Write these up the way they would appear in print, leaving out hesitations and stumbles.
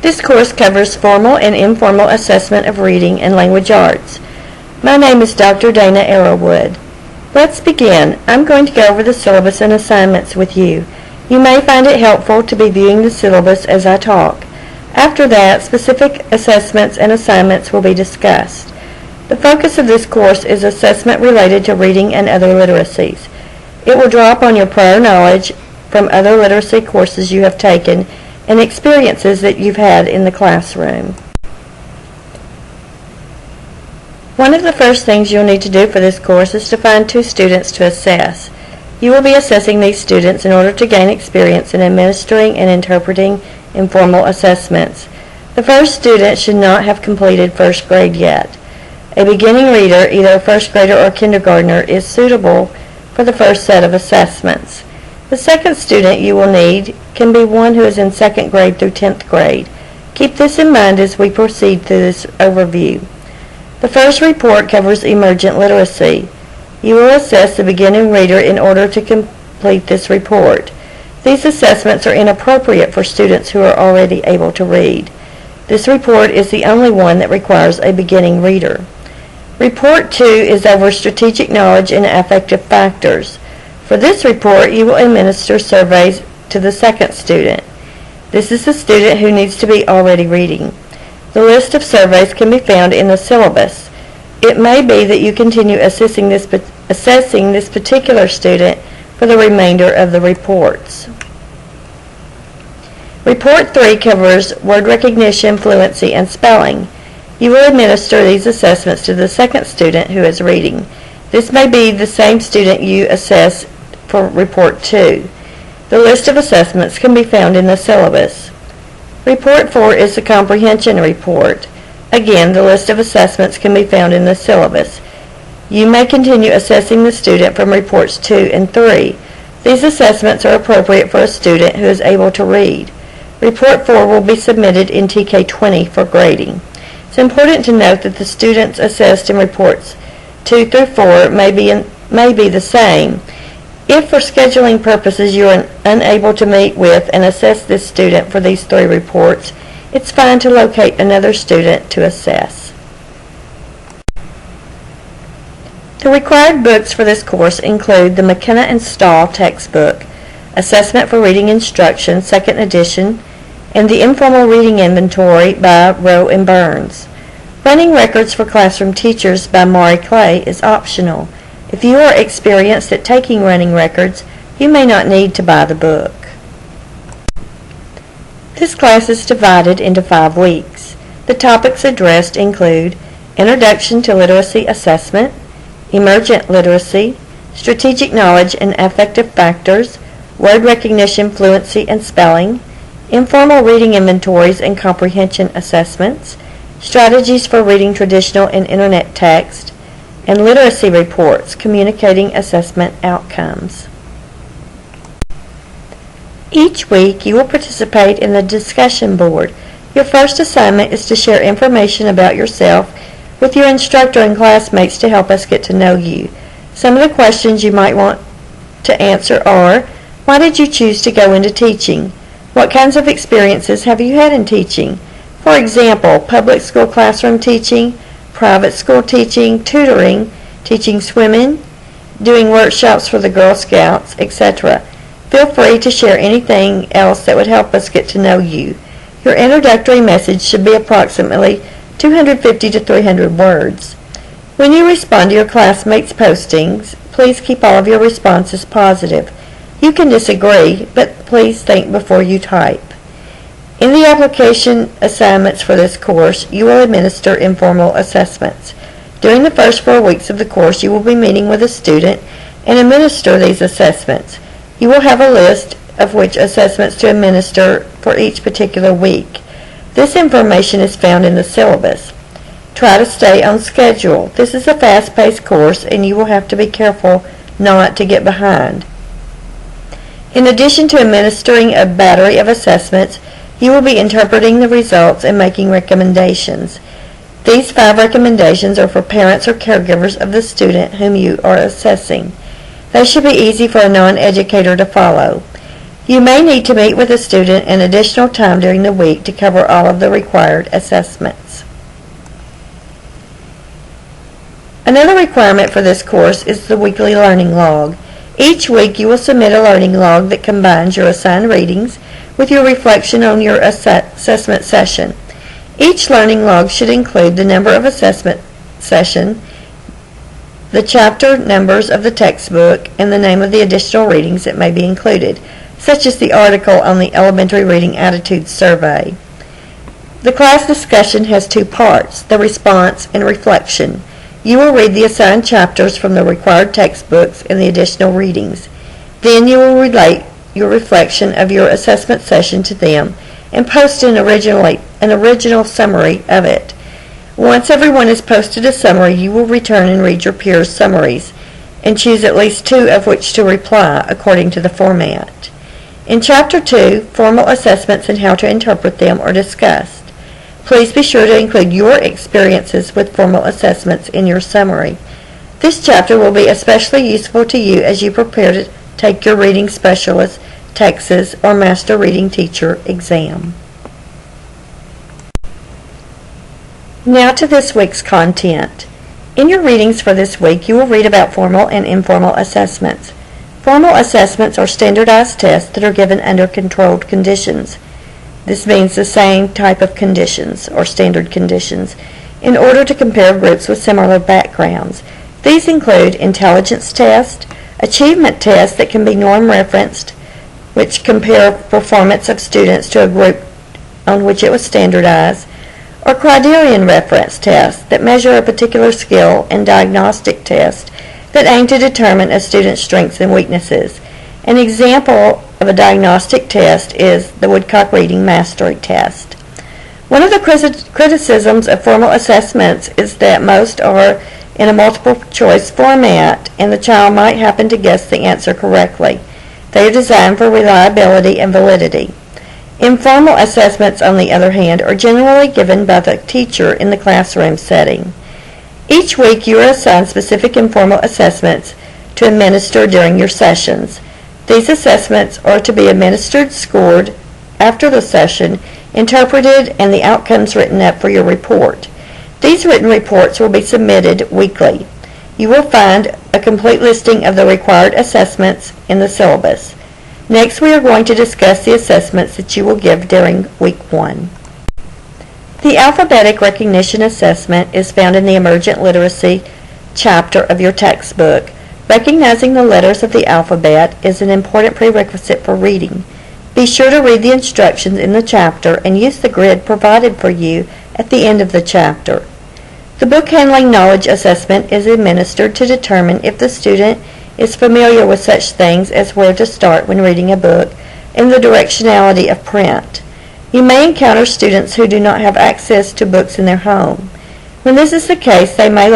This course covers formal and informal assessment of reading and language arts. My name is Dr. Dana Arrowwood. Let's begin. I'm going to go over the syllabus and assignments with you. You may find it helpful to be viewing the syllabus as I talk. After that, specific assessments and assignments will be discussed. The focus of this course is assessment related to reading and other literacies. It will draw upon your prior knowledge from other literacy courses you have taken and experiences that you've had in the classroom. One of the first things you'll need to do for this course is to find 2 students to assess. You will be assessing these students in order to gain experience in administering and interpreting informal assessments. The first student should not have completed first grade yet. A beginning reader, either a first grader or kindergartner, is suitable for the first set of assessments. The second student you will need can be one who is in 2nd grade through 10th grade. Keep this in mind as we proceed through this overview. The first report covers emergent literacy. You will assess the beginning reader in order to complete this report. These assessments are inappropriate for students who are already able to read. This report is the only one that requires a beginning reader. Report 2 is over strategic knowledge and affective factors. For this report, you will administer surveys to the second student. This is the student who needs to be already reading. The list of surveys can be found in the syllabus. It may be that you continue assessing this particular student for the remainder of the reports. Report 3 covers word recognition, fluency, and spelling. You will administer these assessments to the second student who is reading. This may be the same student you assess for Report 2. The list of assessments can be found in the syllabus. Report 4 is the comprehension report. Again, the list of assessments can be found in the syllabus. You may continue assessing the student from Reports 2 and 3. These assessments are appropriate for a student who is able to read. Report 4 will be submitted in TK 20 for grading. It's important to note that the students assessed in Reports 2 through 4 may be the same. If for scheduling purposes you are unable to meet with and assess this student for these 3 reports, it's fine to locate another student to assess. The required books for this course include the McKenna and Stahl textbook, Assessment for Reading Instruction, 2nd edition, and the Informal Reading Inventory by Rowe and Burns. Running Records for Classroom Teachers by Maury Clay is optional. If you are experienced at taking running records, you may not need to buy the book. This class is divided into 5 weeks. The topics addressed include Introduction to Literacy Assessment, Emergent Literacy, Strategic Knowledge and Affective Factors, Word Recognition, Fluency, and Spelling, Informal Reading Inventories and Comprehension Assessments, Strategies for Reading Traditional and Internet Text, and Literacy Reports, Communicating Assessment Outcomes. Each week you will participate in the discussion board. Your first assignment is to share information about yourself with your instructor and classmates to help us get to know you. Some of the questions you might want to answer are, why did you choose to go into teaching? What kinds of experiences have you had in teaching? For example, public school classroom teaching, private school teaching, tutoring, teaching swimming, doing workshops for the Girl Scouts, etc. Feel free to share anything else that would help us get to know you. Your introductory message should be approximately 250 to 300 words. When you respond to your classmates' postings, please keep all of your responses positive. You can disagree, but please think before you type. In the application assignments for this course, you will administer informal assessments. During the first 4 weeks of the course, you will be meeting with a student and administer these assessments. You will have a list of which assessments to administer for each particular week. This information is found in the syllabus. Try to stay on schedule. This is a fast-paced course, and you will have to be careful not to get behind. In addition to administering a battery of assessments, you will be interpreting the results and making recommendations. These 5 recommendations are for parents or caregivers of the student whom you are assessing. They should be easy for a non-educator to follow. You may need to meet with a student an additional time during the week to cover all of the required assessments. Another requirement for this course is the weekly learning log. Each week you will submit a learning log that combines your assigned readings with your reflection on your assessment session. Each learning log should include the number of assessment session, the chapter numbers of the textbook, and the name of the additional readings that may be included, such as the article on the Elementary Reading Attitude Survey. The class discussion has two parts, the response and reflection. You will read the assigned chapters from the required textbooks and the additional readings. Then you will relate your reflection of your assessment session to them and post an original summary of it. Once everyone has posted a summary, you will return and read your peers' summaries and choose at least two of which to reply according to the format. In Chapter 2, formal assessments and how to interpret them are discussed. Please be sure to include your experiences with formal assessments in your summary. This chapter will be especially useful to you as you prepare to take your Reading Specialist, Texas, or Master Reading Teacher exam. Now to this week's content. In your readings for this week, you will read about formal and informal assessments. Formal assessments are standardized tests that are given under controlled conditions. This means the same type of conditions, or standard conditions, in order to compare groups with similar backgrounds. These include intelligence tests, achievement tests that can be norm-referenced, which compare performance of students to a group on which it was standardized, or criterion reference tests that measure a particular skill, and diagnostic tests that aim to determine a student's strengths and weaknesses. An example of a diagnostic test is the Woodcock Reading Mastery Test. One of the criticisms of formal assessments is that most are in a multiple choice format and the child might happen to guess the answer correctly. They are designed for reliability and validity. Informal assessments, on the other hand, are generally given by the teacher in the classroom setting. Each week you are assigned specific informal assessments to administer during your sessions. These assessments are to be administered, scored after the session, interpreted, and the outcomes written up for your report. These written reports will be submitted weekly. You will find a complete listing of the required assessments in the syllabus. Next, we are going to discuss the assessments that you will give during Week 1. The alphabetic recognition assessment is found in the Emergent Literacy chapter of your textbook. Recognizing the letters of the alphabet is an important prerequisite for reading. Be sure to read the instructions in the chapter and use the grid provided for you at the end of the chapter. The book handling knowledge assessment is administered to determine if the student is familiar with such things as where to start when reading a book and the directionality of print. You may encounter students who do not have access to books in their home. When this is the case, they may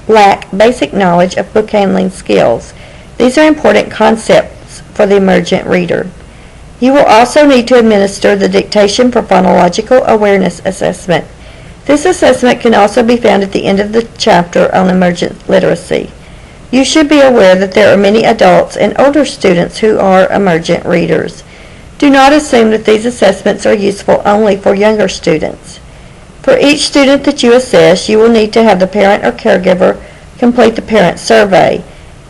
lack basic knowledge of book handling skills. These are important concepts for the emergent reader. You will also need to administer the Dictation for Phonological Awareness assessment. This assessment can also be found at the end of the chapter on emergent literacy. You should be aware that there are many adults and older students who are emergent readers. Do not assume that these assessments are useful only for younger students. For each student that you assess, you will need to have the parent or caregiver complete the parent survey.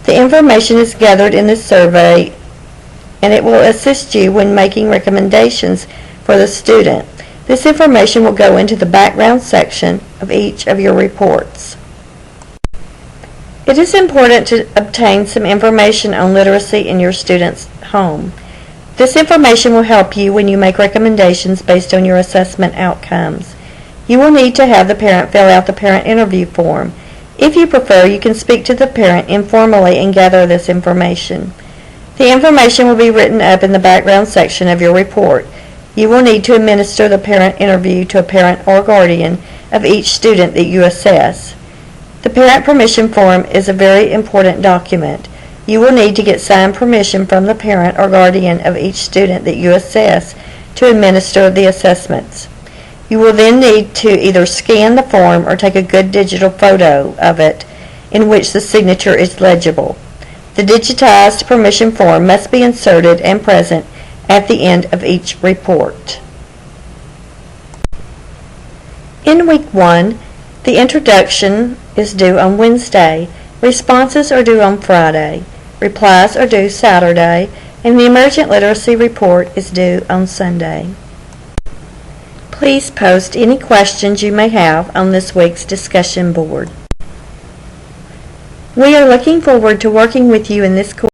The information is gathered in this survey and it will assist you when making recommendations for the student. This information will go into the background section of each of your reports. It is important to obtain some information on literacy in your student's home. This information will help you when you make recommendations based on your assessment outcomes. You will need to have the parent fill out the parent interview form. If you prefer, you can speak to the parent informally and gather this information. The information will be written up in the background section of your report. You will need to administer the parent interview to a parent or guardian of each student that you assess. The parent permission form is a very important document. You will need to get signed permission from the parent or guardian of each student that you assess to administer the assessments. You will then need to either scan the form or take a good digital photo of it in which the signature is legible. The digitized permission form must be inserted and present at the end of each report. In Week 1, the introduction is due on Wednesday, responses are due on Friday, replies are due Saturday, and the Emergent Literacy Report is due on Sunday. Please post any questions you may have on this week's discussion board. We are looking forward to working with you in this course